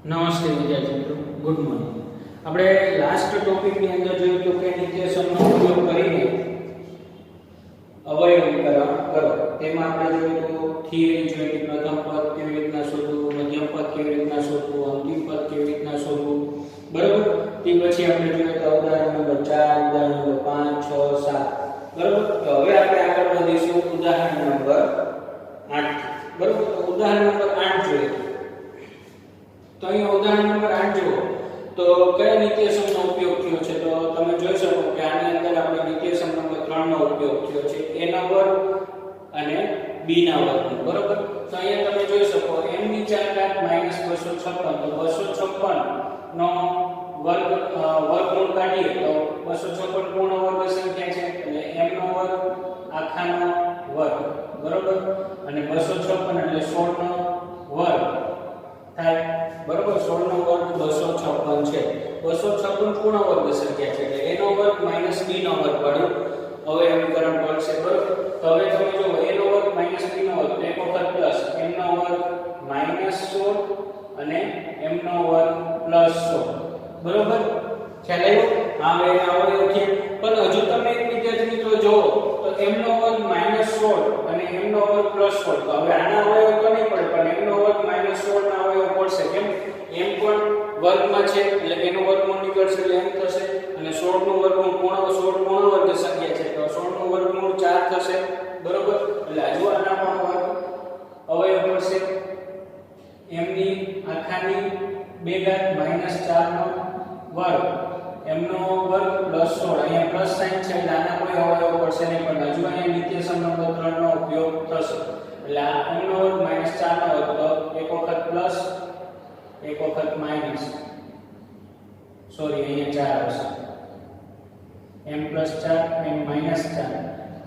નમસ્તે વિદ્યાર્થી મિત્રો, ગુડ મોર્નિંગ. આપણે લાસ્ટ ટોપિકની અંદર જોયું તો કે નિત્યસમનો ઉપયોગ કરીને અવયવીકરણ કરો. તેમાં આપણે જોયું તો થિયરી જોઈ કે પ્રથમ પદ કેવી રીતના શોધવું, મધ્યમ પદ કેવી રીતના શોધવું, અંતિમ પદ કેવી રીતના શોધવું, બરાબર. તે પછી આપણે જોયું તો ઉદાહરણ નંબર 4, ઉદાહરણ નંબર 5, 6, 7, બરાબર. તો હવે આપણે આગળ વધીશું ઉદાહરણ નંબર 8, બરાબર. તો ઉદાહરણ નંબર 8 જોઈએ. તો અહીં ઉદાહરણ નંબર 8 જુઓ તો કયા નિત્યસમનો ઉપયોગ થયો છે. તો તમે જોઈ શકો કે આની અંદર આપણે નિત્યસમ નંબર 3 નો ઉપયોગ થયો છે, a નો વર્ગ અને b ના વર્ગનો, બરાબર. તો અહીંયા તમે જોઈ શકો m ની 4 ઘાત -256, તો 256 નો વર્ગમૂળ કાઢીએ તો 256 પૂર્ણ વર્ગ સંખ્યા છે એટલે m નો વર્ગ આખાનો વર્ગ, બરાબર. અને 256 એટલે 16 નો વર્ગ થાય, બરાબર. 16 નો વર્ગ 256 છે. 256 પૂર્ણ વર્ગ સંખ્યા છે એટલે a નો વર્ગ માઈનસ b નો વર્ગ વાળું અવયવીકરણ મળશે, બરાબર. તો હવે તમે જો a નો વર્ગ માઈનસ b નો વર્ગ એક વખત પ્લસ m નો વર્ગ -16 અને m નો વર્ગ +16, બરાબર. ખ્યાલ આવ્યો? આ અવયવ છે. પણ હજુ તમે એક વિદ્યાર્થી મિત્રો જોવો તો m નો વર્ગ -16 અને m નો વર્ગ +16, તો હવે આના અવયવ તો નહીં પડે પણ m નો વર્ગ -16 ના અવયવ પડશે. કેમ? m પણ વર્ગમાં છે એટલે એનો વર્ગમૂળ નીકળશે એટલે m થશે અને 16 નું વર્ગમૂળ પૂર્ણ વર્ગ સંખ્યા છે તો 16 નું વર્ગમૂળ 4 થશે, બરાબર. એટલે હજુ આના પણ વર્ગ અવયવ પડશે. m ની આખાની 2 ઘાત -4 નો વર્ગ, m નો વર્ગ +16, અહીંયા પ્લસ સાઇન છે એટલે આના કોઈ અવયવ પડશે નહીં પણ હજુ અહીંયા નિત્યસમ નંબર 3 નો ઉપયોગ થશે એટલે આ m નો વર્ગ -4 નો વર્ગ તો એક વખત પ્લસ એક વખત માઈનસ, સોરી અહીંયા 4 હશે, m + 4 m - 4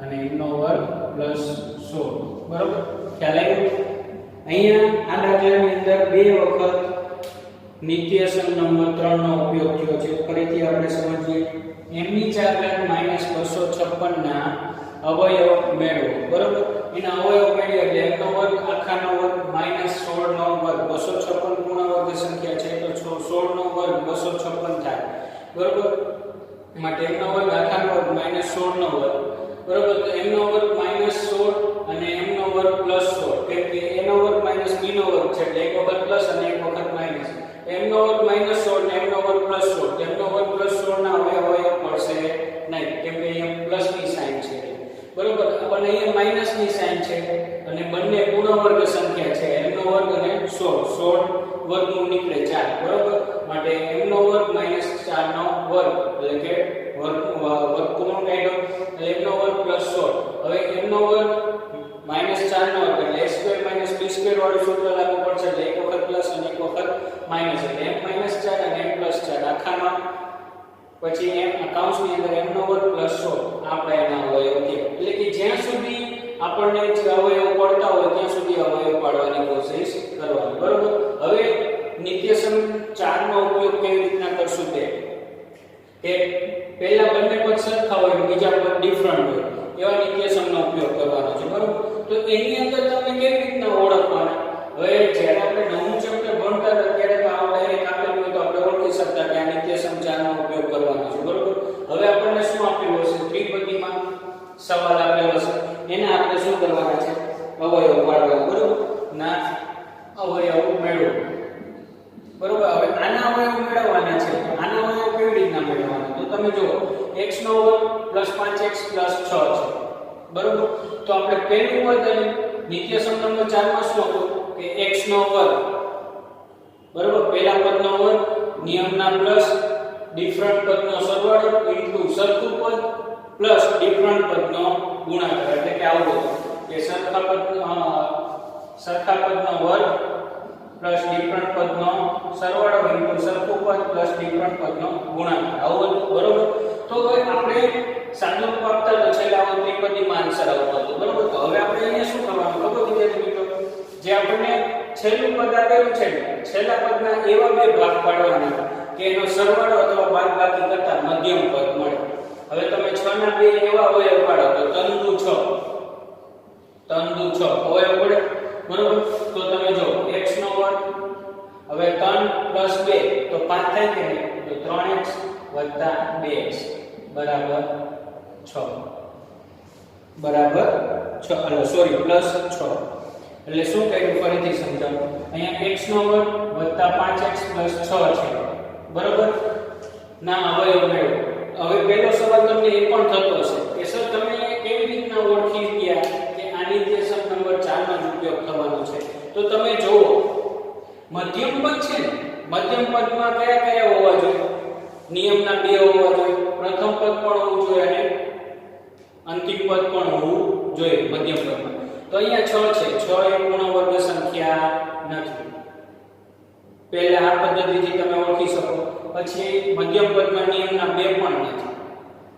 અને m નો વર્ગ +16, બરાબર. ખ્યાલ આવ્યો? અહીંયા આ દાખલાની અંદર બે વખત નિત્યસમ નંબર 3 નો ઉપયોગ થયો છે. ફરીથી આપણે સમજીએ. m ની 4 ઘાત -256 ના અવયવ મેળવો, બરાબર. એના અવયવ મેળવીએ એટલે m નો વર્ગ આખાનો વર્ગ -16 નો વર્ગ, 256 પૂર્ણ વર્ગ સંખ્યા છે તો 16 નો વર્ગ 256 થાય, બરાબર. માટે m નો વર્ગ આખાનો વર્ગ -16 નો વર્ગ, બરાબર. તો m નો વર્ગ -16 અને m નો વર્ગ +16, કેમ કે a નો વર્ગ - b નો વર્ગ છે એટલે એક વખત પ્લસ અને એક વખત માઈનસ. m નો વર્ગ -16 ને m નો વર્ગ +16, m નો વર્ગ +16 ના અવયવ પડશે નહીં કેમ કે અહીંયા પ્લસ ની સાઇન છે, બરોબર. અને અહીંયા માઈનસ ની સાઇન છે અને બંને પૂર્ણ વર્ગ સંખ્યા છે m નો વર્ગ અને 16 વર્ગમૂળ નીકળે 4, બરોબર. માટે m નો વર્ગ -4 નો વર્ગ એટલે કે વર્ગમૂળ કાઢ્યો એટલે m નો વર્ગ +16. હવે m નો વર્ગ -4 નો વર્ગ એટલે a² - b² વાળું સૂત્ર લાગુ પડશે એટલે એક વખત પ્લસ અને એક વખત માઈનસ એટલે m -4 અને m +4 આખામાં પછી m કૌંસની અંદર m નો વર્ગ +16 આપણે એના અવયવ છે. એટલે કે જ્યાં સુધી આપણને જે અવયવ પડતા હોય ત્યાં સુધી અવયવ પાડવાની કોશિશ કરવાની, બરોબર. હવે નિત્યસમ 4 નો ઉપયોગ કેવી રીતના કરશું તે કે પહેલા બંને પદ સરખા હોય બીજા પદ ડિફરન્ટ હોય એવા નિત્યસમનો ઉપયોગ કરવાનો છે, બરોબર. તો એની અંદર તમે કેવી રીતના ઓળખવાના? હવે જ્યારે આપણે નવું ચેપ્ટર ભણતા હતા ત્યારે તો આપણે એક આપેલું હોય તો આપણે ઓળખી શકતા કે આ નિત્યસમ 4 નો ઉપયોગ કરવાનો છે, બરોબર. હવે આપણને શું આપેલું હશે? ત્રિપદીમાં સવાલ આપેલો હશે એને આપણે શું કરવાના છે? અવયવ પાડવાના, બરોબર. ના અવયવ મેળવો, બરોબર. હવે આના અવયવ મેળવવાના છે. આના અવયવ કેવી રીતના મેળવવાના? તો તમે જુઓ x નો વર્ગ +5x +6 છે, બરોબર. તો આપણે પહેલું પદ નિત્યસમ નંબર 4 માં શું હતું કે x નો વર્ગ, બરોબર. પહેલા પદનો વર્ગ નિયમના પ્લસ ડિફરન્ટ પદનો સરવાળો ઇન્ટુ સરખું પદ પ્લસ ડિફરન્ટ પદનો ગુણાકાર એટલે કે આવું કે સરખા પદનો વર્ગ પ્લસ ડિફરન્ટ પદનો સરવાળો ઇન્ટુ સરખું પદ પ્લસ ડિફરન્ટ પદનો ગુણાકાર આવું, બરોબર. તો હવે આપણે સાદું રૂપ આપતા તો છેલ્લે આવો ત્રિપદીમાં આન્સર આવતો હતો, બરોબર. તો હવે આપણે અહીંયા શું કરવાનું ખબર વિદ્યાર્થી મિત્રો? જે આપણને છેલ્લું પદ આપેલું છે છેલ્લા પદના એવા બે ભાગ પાડવાના કે એનો સરવાળો અથવા બાદબાકી કરતા મધ્યમ પદ મળે. હવે તમે 6 ના બે એવા અવયવ પાડો તો તંદુ 6 અવયવ પડે, બરોબર. તો તમે જો x નો વર્ગ હવે 3 + 2 તો 5 થાય કે નહીં? તો 3x + 2x બરાબર 6 બરાબર 6 અરે સોરી +6 એટલે શું કર્યું ફરીથી સમજાવું અહીંયા x² + 5x + 6 છે બરાબર ના અવયવ મેળવો હવે પહેલો સવાલ તમને એ પણ થતો હશે કે સર તમે કેવી રીતના ઓળખી ગયા કે આની નિર્દેશક નંબર 4 નો ઉપયોગ થવાનો છે તો તમે જુઓ મધ્યમ પદ છે ને મધ્યમ પદમાં કયા કયા હોવા જોઈએ નિયમના 2 હોવા જોઈએ પ્રથમ પદ પણ હોવું જોઈએ અને અંતિમ પદ પણ હોવું જોઈએ મધ્યમ પદમાં તો અહીંયા 6 છે 6 એ પૂર્ણ વર્ગ સંખ્યા નથી પહેલા આ પદ્ધતિથી તમે ઓળખી શકો પછી મધ્યમ પદમાં નિયમના 2 પણ નથી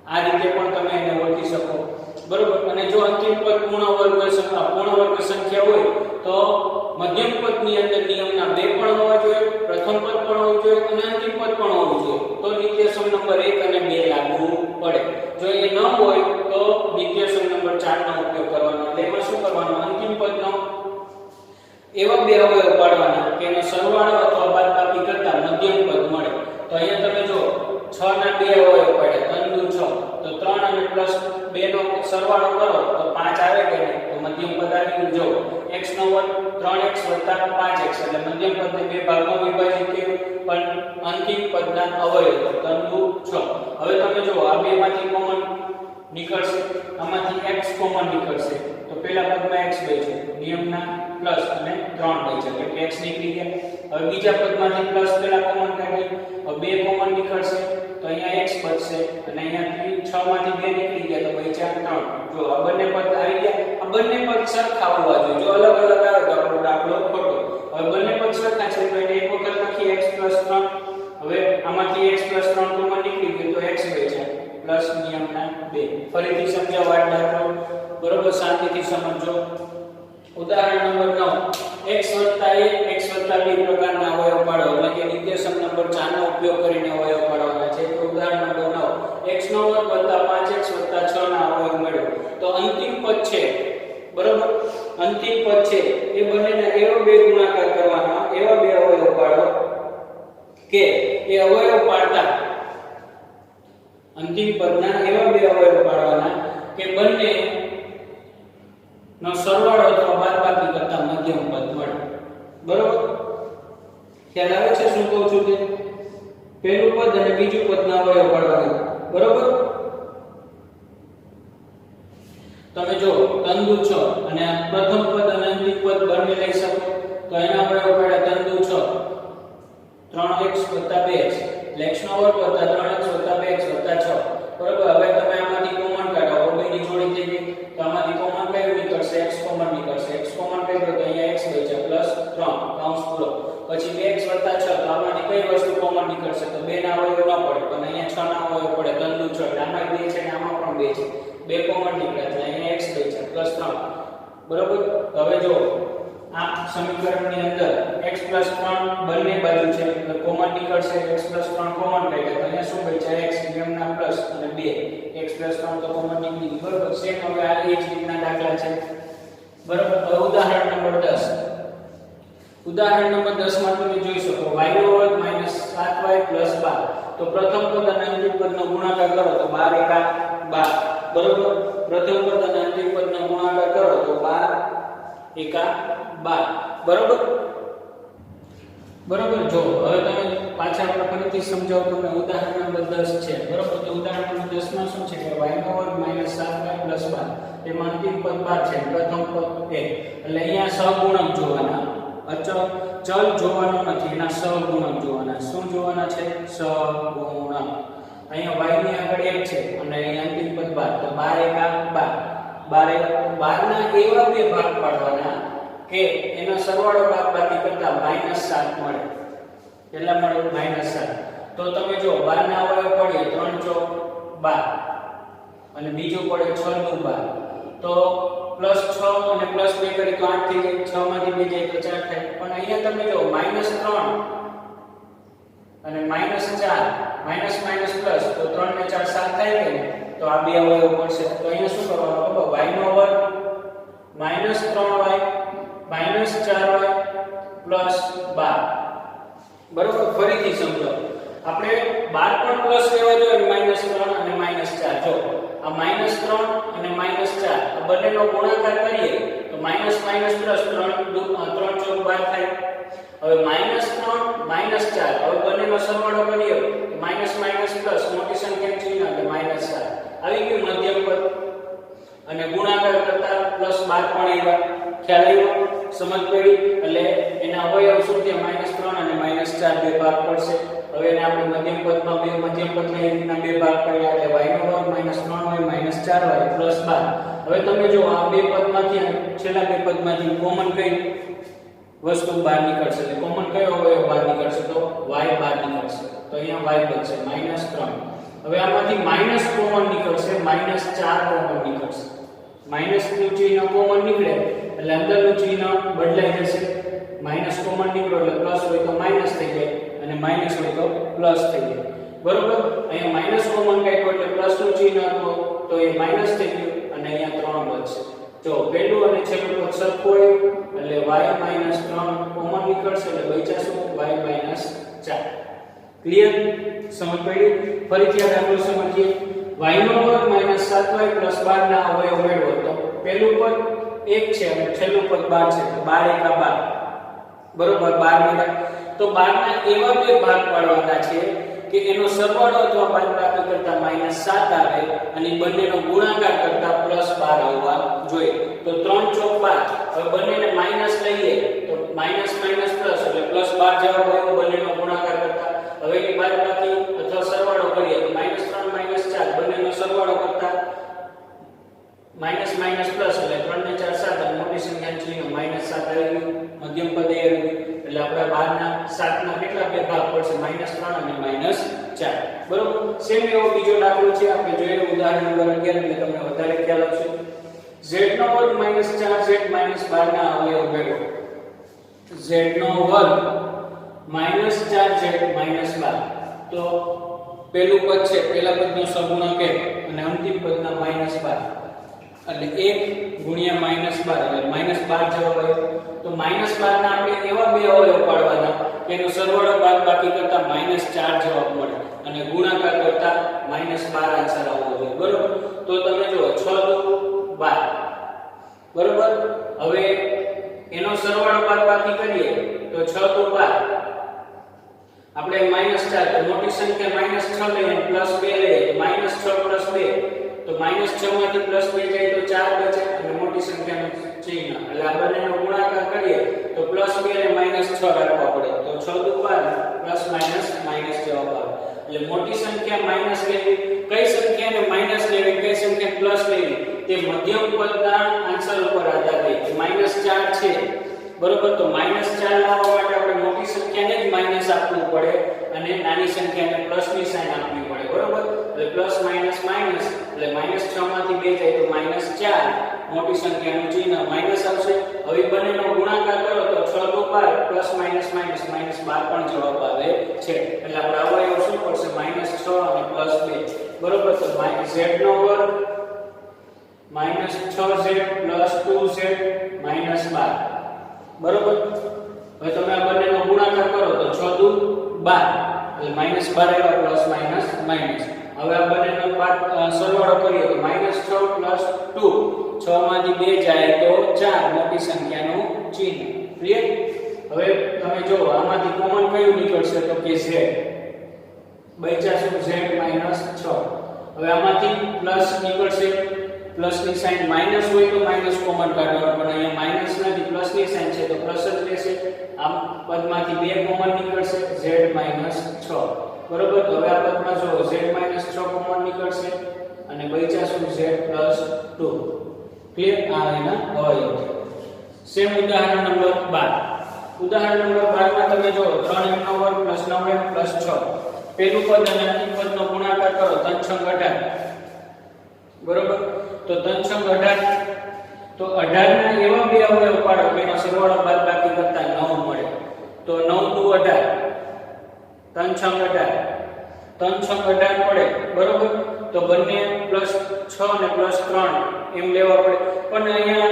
આ રીતે પણ તમે એને ઓળખી શકો બરોબર અને જો અંતિમ પદ પૂર્ણ વર્ગ સંખ્યા હોય તો મધ્યમ પદની અંદર નિયમના 2 પણ હોવા જોઈએ પ્રથમ પદ પણ હોવું જોઈએ અને અંતિમ પદ પણ હોવું જોઈએ તો નિર્દેશક નંબર 1 અને 2 લાગુ પડે જો એ ન હોય તો નિર્દેશક નંબર 4 નો ઉપયોગ કરવાનો એટલે એમાં શું કરવાનું અંતિમ પદનો એવા 2 અવયવ પાડવાના કે એનો સરવાળો અથવા બાદબાકી કરતા મધ્યમ પદ મળે તો અહીંયા તમે જો 6 ના 2 અવયવ પાડ્યા 3 દુ 6 તો 3 અને +2 નો સરવાળો કરો તો 5 આવે કે નહીં તો મધ્યમ પદ આવી જો x² 3x + 5x એટલે મધ્યમ પદને 2 ભાગમાં વિભાજિત કર્યું પણ અંતિમ પદના અવયવ 3 દુ 6 હવે તમે જો આ બેમાંથી કોમન નીકળશે આમાંથી x કોમન નીકળશે તો પહેલા પદમાં x છે નિયમના પ્લસ અને 3 છે એટલે x નીકળી ગયા હવે બીજા પદમાંથી પ્લસ પહેલા કોમન કાઢી હવે 2 કોમન નીકળશે તો અહીંયા x બચશે અને અહીંયા 6 માંથી 2 નીકળી ગયા તો બચ્યા 3 જો આ બંને પદ આવી ગયા આ બંને પદ સરખા હોવા જોઈએ જો અલગ અલગ આવે તો આપણો દાખલો ખોટો હવે બંને પદ સરખા છે તો એને એક વખત લખી x + 3 હવે આમાંથી x + 3 કોમન નીકળી ગયું તો x બચ્યા પ્લસ નિયમના 2 ફરીથી સમજાવવા દાખલો બરોબર શાંતિથી સમજો ઉદાહરણ નંબર 9 x + 1 x + 2 પ્રકારના અવયવ પાડો એટલે કે નિર્દેશક નંબર 4 નો ઉપયોગ કરીને અવયવ પાડવાના છે તો ઉદાહરણ નંબર 9 x² + 5x + 6 ના અવયવ મેળવો તો અંતિમ પદ છે બરોબર અંતિમ પદ છે એ બંનેના એવા 2 ગુણાકાર કરવાના એવા 2 અવયવ પાડો કે એ અવયવ પાડતા અંતિમ પદના એવા 2 અવયવ પાડવાના કે બંને નો સરવાળો અથવા બાદબાકી કરતા મધ્યમ પદ મળે બરોબર ખ્યાલ આવે છે શું કહું છું તે પહેલું પદ અને બીજું પદના અવયવ પાડવાના બરોબર તમે જો 3 દુ 6 અને પ્રથમ પદ અને અંતિમ પદ બંને લઈ શકો તો એના અવયવ પાડ્યા 3 દુ 6 3x + 2x એટલે x² + 3x + 2x + 6 બરોબર હવે તમે આમાંથી કોમન કાઢો બેની જોડી થઈ ગઈ તો આમાંથી કોમન કયું નીકળશે x કોમન નીકળશે x કોમન કાઢ્યો તો અહીંયા x બચ્યા +3 કૌંસ પૂરો પછી 2x + 6 તો આમાંથી કઈ વસ્તુ કોમન નીકળશે તો 2 ના અવયવ ન પડે પણ અહીંયા 6 ના અવયવ પડે 3 દુ 6 આમાં 2 છે અને આમાં પણ 2 છે 2 કોમન નીકળે તો અહીંયા x બચ્યા +3 બરોબર હવે જો આ સમીકરણની અંદર x + 3 બંને બાજુ છે એટલે કોમન નીકળશે x + 3 કોમન કાઢ્યા તો અહીંયા શું બચ્યા x નિયમના પ્લસ અને 2 x + 3 તો કોમન નીકળી ગયું બરોબર સેમ હવે આ એ જ રીતના દાખલા છે બરોબર હવે ઉદાહરણ નંબર 10 ઉદાહરણ નંબર 10 માં તમે જોઈ શકો y² - 7y + 12 તો પ્રથમ પદ અને અંતિમ પદનો ગુણાકાર કરો તો 12 * 12 બરોબર પ્રથમ પદ અને અંતિમ પદનો ગુણાકાર કરો તો 12 * 12 બરોબર બરોબર જો હવે તમે પાછા આપણે ફરીથી સમજાવું તમને ઉદાહરણ નંબર 10 છે બરોબર તો ઉદાહરણ નંબર 10 માં શું છે કે y² - 7y + 12 એમાં અંતિમ પદ 12 છે પ્રથમ પદ 1 એટલે અહીંયા સહગુણક જોવાના ચલ જોવાનો નથી એના સહગુણક જોવાના શું જોવાના છે સહગુણક અહીંયા y ની આગળ 1 છે અને અહીંયા અંતિમ પદ 12 તો 12 * 12 12 ના એવા 2 ભાગ પાડવાના કે એનો સરવાળો બાદબાકી કરતા -7 મળે કેટલા મળે -7 તો તમે જો 12 ના અવયવ પડે 3 * 4 = 12 અને બીજો પડે 6 * 12 તો +6 અને +2 કરી તો 8 થઈ જાય 6 માંથી 2 જાય તો 4 થાય પણ અહીંયા તમે જો -3 અને -4 પ્લસ તો 3 ને 4 7 થાય કે તો આ બે અવયવ પડશે તો અહીંયા શું કરવાનું ખબર y નો વર્ગ -3y -4y + 12 બરોબર ફરીથી સમજો આપણે 12 પણ પ્લસ લેવા જોઈએ અને -3 અને -4 જો આ -3 અને -4 આ બંનેનો ગુણાકાર કરીએ તો માઈનસ માઈનસ પ્લસ 3 ચોક 12 થાય હવે -3 -4 હવે બંનેનો સરવાળો કરીએ તો માઈનસ માઈનસ પ્લસ મોટી સંખ્યા ચિહ્ન એટલે -4 આવી ગયું મધ્યમ પદ અને ગુણાકાર કરતા +12 પણ આવ્યા ખ્યાલ આવ્યો સમજ પડી એટલે એના અવયવ શું છે -3 અને -4 બે ભાગ પડશે હવે એને આપણે મધ્યમ પદમાં બે મધ્યમ પદના રીતના બે ભાગ કર્યા એટલે y નો વર્ગ -3y -4y +12 હવે તમે જો આ બે પદમાંથી અને છેલ્લા બે પદમાંથી કોમન કઈ વસ્તુ બહાર નીકળશે એટલે કોમન કયો અવયવ બહાર નીકળશે તો y બહાર નીકળશે તો અહીંયા y બચશે -3 હવે આમાંથી માઈનસ કોમન નીકળશે -4 કોમન નીકળશે માઈનસ નું ચિહ્ન કોમન નીકળે એટલે અંદરનું ચિહ્ન બદલાઈ જશે માઈનસ કોમન નીકળો એટલે પ્લસ હોય તો માઈનસ થઈ જાય અને માઈનસ હોય તો પ્લસ થઈ જાય બરોબર અહીંયા માઈનસ કોમન કાઢ્યો એટલે પ્લસ નું ચિહ્ન હતું તો એ માઈનસ થઈ ગયું અને અહીંયા 3 બચશે જો પહેલું અને છેલ્લું પદ સરખું હોય એટલે y -3 કોમન નીકળશે એટલે બચ્યા શું y -4 ક્લિયર સમજ પડી ફરીથી આ દાખલો સમજીએ y નો વર્ગ -7y +12 ના અવયવ મેળવો તો પહેલું પદ 1 છે અને છેલ્લું પદ 12 છે તો 12 * 12 બરોબર 12 મળ્યા તો 12 ના એવા બે ભાગ પાડવાના છે કે એનો સરવાળો અથવા બાદબાકી કરતા -7 આવે અને બંનેનો ગુણાકાર કરતા +12 આવવા જોઈએ તો 3 ચોક 12 હવે બંનેને માઈનસ લઈએ તો માઈનસ માઈનસ પ્લસ એટલે +12 જવાબ આવ્યો બંનેનો ગુણાકાર કરતા હવે એની બાદબાકી અથવા સરવાળો કરીએ તો -3 -4 બંનેનો સરવાળો કરતા માઈનસ માઈનસ પ્લસ એટલે 3 ને 4 7 અને મોટી સંખ્યાનું ચિહ્ન -7 આવી ગયું મધ્યમ પદ એ આવી એટલે આપણે 12 ના 7 ના કેટલા બે ભાગ પડશે -3 અને -4 બરોબર સેમ એવો બીજો દાખલો છે આપણે જોઈએ ઉદાહરણ નંબર 11 એટલે તમને વધારે ખ્યાલ આવશે z નો વર્ગ -4z -12 ના અવયવ મેળવો z નો વર્ગ -4z -12 તો પહેલું પદ છે પહેલા પદનો સગુણક 1 અને અંતિમ પદના -12 એટલે 1 ગુણ્યા -12 એટલે -12 જવાબ આવ્યો તો -12 ના આપણે એવા બે અવયવ પાડવાના કે એનો સરવાળો બાદબાકી કરતા -4 જવાબ મળે અને ગુણાકાર કરતા -12 આન્સર આવવો જોઈએ બરોબર તો તમે જો 6 દુ 12 બરોબર હવે એનો સરવાળો બાદબાકી કરીએ તો 6 દુ 12 આપણે -4 તો મોટી સંખ્યા -6 લઈએ +2 લઈએ તો -6 + 2 તો -6 માંથી +2 જાય તો 4 બચે અને મોટી સંખ્યાનું ચિહ્ન એટલે આ બંનેનો ગુણાકાર કરીએ તો +2 અને -6 રાખવા પડે તો 6 દુ 12 ± જવાબ આવે એટલે મોટી સંખ્યા માઈનસ લેવી કઈ સંખ્યાને માઈનસ લેવી કઈ સંખ્યા પ્લસ લેવી તે મધ્યમ પદના આન્સર ઉપર આધાર રહે કે -4 છે બરોબર તો -4 લાવવા માટે આપણે મોટી સંખ્યાને જ માઈનસ આપવું પડે અને નાની સંખ્યાને પ્લસ ની સાઇન આપવી પડે બરોબર એટલે પ્લસ માઈનસ માઈનસ એટલે -6 માંથી 2 જાય તો -4 મોટી સંખ્યાનું ચિહ્ન માઈનસ આવશે હવે બંનેનો ગુણાકાર કરો તો 6 દુ 12 પ્લસ માઈનસ માઈનસ -12 પણ જવાબ આવે છે એટલે આપણે અવયવ શું પડશે -6 અને +2 બરોબર તો z નો વર્ગ -6z + 2z -12 બરોબર હવે તમે આ બંનેનો ગુણાકાર કરો તો 6 દુ 12 એટલે -12 આવ્યા પ્લસ માઈનસ હવે આ બંનેનો સરવાળો કરીએ તો -6 + 2 6 માંથી 2 જાય તો 4 મોટી સંખ્યાનું ચિહ્ન ક્લિયર હવે તમે જો આમાંથી કોમન કયું નીકળશે તો કે z બચ્યા શું z -6 હવે આમાંથી પ્લસ નીકળશે પ્લસ ની સાઇન માઈનસ હોય તો માઈનસ કોમન કાઢવાનું પણ અહીંયા માઈનસ નથી પ્લસ ની સાઇન છે તો પ્લસ જ રહેશે આમ પદમાંથી 2 કોમન નીકળશે z -6 બરોબર તો હવે આ પદમાં જો z -6 કોમન નીકળશે અને બચ્યા શું z + 2 ક્લિયર આ એના અવયવ છે સેમ ઉદાહરણ નંબર 12 ઉદાહરણ નંબર 12 માં તમે જો 3m નો વર્ગ + 9m + 6 પહેલું પદ અને અંતિમ પદનો ગુણાકાર કરો 3 6 18 બરોબર તો 3 6 18 તો 18 ના એવા બે અવયવ પાડો કે એનો સરવાળો બાદબાકી કરતા 9 મળે તો 9 દુ 18 3 6 18 3 6 18 પડે બરોબર તો બંને +6 અને +3 એમ લેવા પડે પણ અહીંયા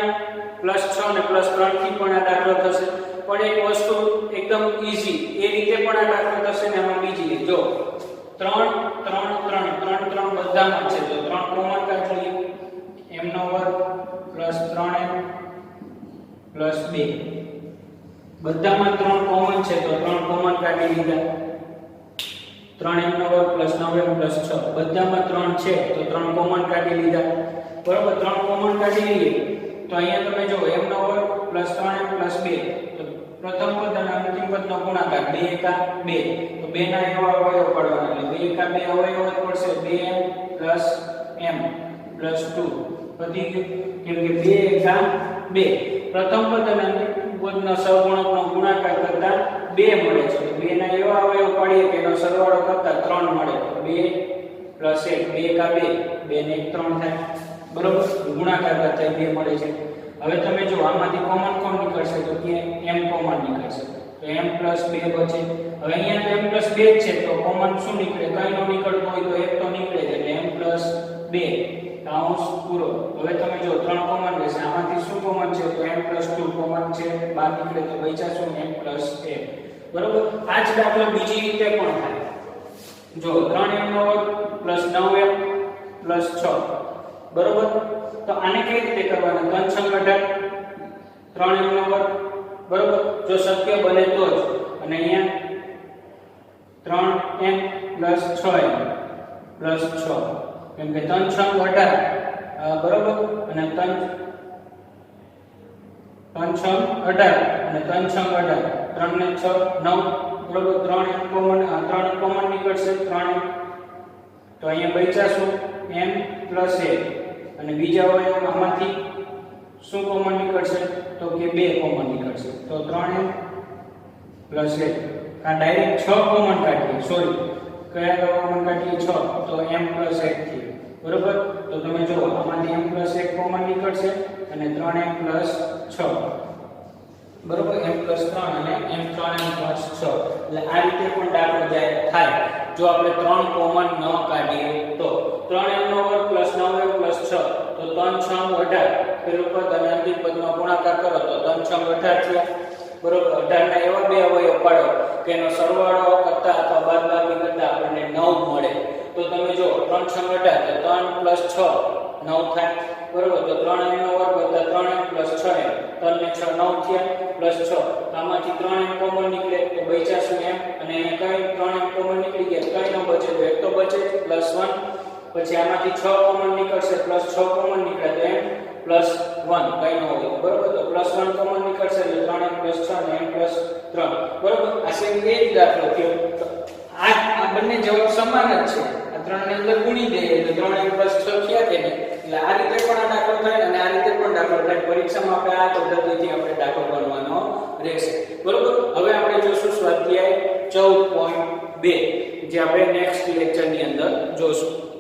+6 અને +3 થી પણ આ દાખલો થશે પણ એક વસ્તુ એકદમ ઈઝી એ રીતે પણ આ દાખલો થશે ને આમાં બીજી રીત જો 3 3 3 3 3 બધામાં છે તો 3 કોમન કાઢી લઈએ m નો વર્ગ પ્લસ 3m પ્લસ 2 બધામાં 3 કોમન છે તો 3 કોમન કાઢી લીધા 3m નો વર્ગ પ્લસ 9m પ્લસ 6 બધામાં 3 છે તો 3 કોમન કાઢી લીધા બરોબર 3 કોમન કાઢી લઈએ તો અહીંયા તમે જો m નો વર્ગ પ્લસ 3m પ્લસ 2 તો પ્રથમ પદ અને અંતિમ પદનો ગુણાકાર 2 એકા 2 તો 2 ના એવા અવયવ પાડવાના એટલે 2 એકા 2 અવયવ જ પડશે 2m પ્લસ m પ્લસ 2 વધી ગયું કેમ કે 2 એકા 2 પ્રથમ પદ અને અંતિમ પદનો સહગુણકનો ગુણાકાર કરતા 2 મળે છે તો 2 ના એવા અવયવ પાડીએ કે એનો સરવાળો કરતા 3 મળે તો 2 પ્લસ 1 2 એકા 2 2 ને 1 3 થાય બરોબર ગુણાકાર કરતા 2 મળે છે હવે તમે જો આમાંથી કોમન કોણ નીકળશે તો કે m કોમન નીકળશે તો m પ્લસ 2 બચે હવે અહીંયા તો m પ્લસ 2 જ છે તો કોમન શું નીકળે કંઈ નો નીકળતો હોય તો એક તો નીકળે છે એટલે m પ્લસ 2 કાઉન્સ પૂરો હવે તમે જો 3 કોમન રહેશે આમાંથી શું કોમન છે તો m પ્લસ 2 કોમન છે બહાર નીકળે તો બચ્યા શું m પ્લસ 1 બરોબર આ જ દાખલો બીજી રીતે પણ થાય જો 3m નો વર્ગ પ્લસ 9m પ્લસ 6 બરોબર તો આને કઈ રીતે કરવાના 3 6 18 3m નો વર્ગ બરોબર જો શક્ય બને તો જ અને અહીંયા 3m પ્લસ 6m પ્લસ 6 કેમ કે 3 6 18 બરોબર અને 3 6 18 અને 3 6 18 3 ને 6 9 બરોબર 3m કોમન 3 કોમન નીકળશે 3m તો અહીંયા બચ્યા શું m પ્લસ 1 અને બીજા અવયવ આમાંથી શું કોમન નીકળશે તો કે 2 કોમન નીકળશે તો 3m પ્લસ 1 આ ડાયરેક્ટ 6 કોમન કાઢીએ સોરી કયા કોમન કાઢીએ 6 તો m પ્લસ 1 થી બરોબર તો તમે જો આમાંથી m પ્લસ 1 કોમન નીકળશે અને 3m પ્લસ 6 બરોબર m પ્લસ 3 અને m 3m પ્લસ 6 એટલે આ રીતે પણ દાખલો થાય જો આપણે 3 કોમન ન કાઢીએ તો 3m નો વર્ગ પ્લસ 9m પ્લસ 6 તો 3 6 18 પેલું પદ અને અંતિમ પદનો ગુણાકાર કરો તો 3 6 18 થયા બરોબર 18 ના એવા બે અવયવ પાડો કે એનો સરવાળો કરતા અથવા બાદબાકી કરતા આપણને 9 મળે તો તમે જો 3 6 18 તો 3 પ્લસ 6 9 થાય બરોબર તો 3m નો વર્ગ વત્તા 3m પ્લસ 6m 3 ને 6 9 થયા પ્લસ 6 આમાંથી 3m કોમન નીકળે તો બચ્યા શું m અને અહીંયા કઈ 3m કોમન નીકળી ગયા કઈ ન બચે તો એક તો બચે પ્લસ 1 પછી આમાંથી 6 કોમન નીકળશે પ્લસ 6 કોમન નીકળે તો m પ્લસ 1 કઈ ન હોય બરોબર તો પ્લસ 1 કોમન નીકળશે એટલે 3m પ્લસ 6 અને m પ્લસ 3 બરોબર આ સેમ એ જ દાખલો થયો તો આ બંને જવાબ સમાન જ છે આ 3 ની અંદર ગુણી દઈએ એટલે 3m પ્લસ 6 થયા કે નહીં એટલે આ રીતે પણ આ દાખલો થાય અને આ રીતે પણ દાખલો થાય પરીક્ષામાં આપણે આ પદ્ધતિથી આપણે દાખલો ગણવાનો રહેશે બરોબર હવે આપણે જોશું સ્વાધ્યાય 14.2 જે આપણે નેક્સ્ટ લેક્ચરની અંદર જોશું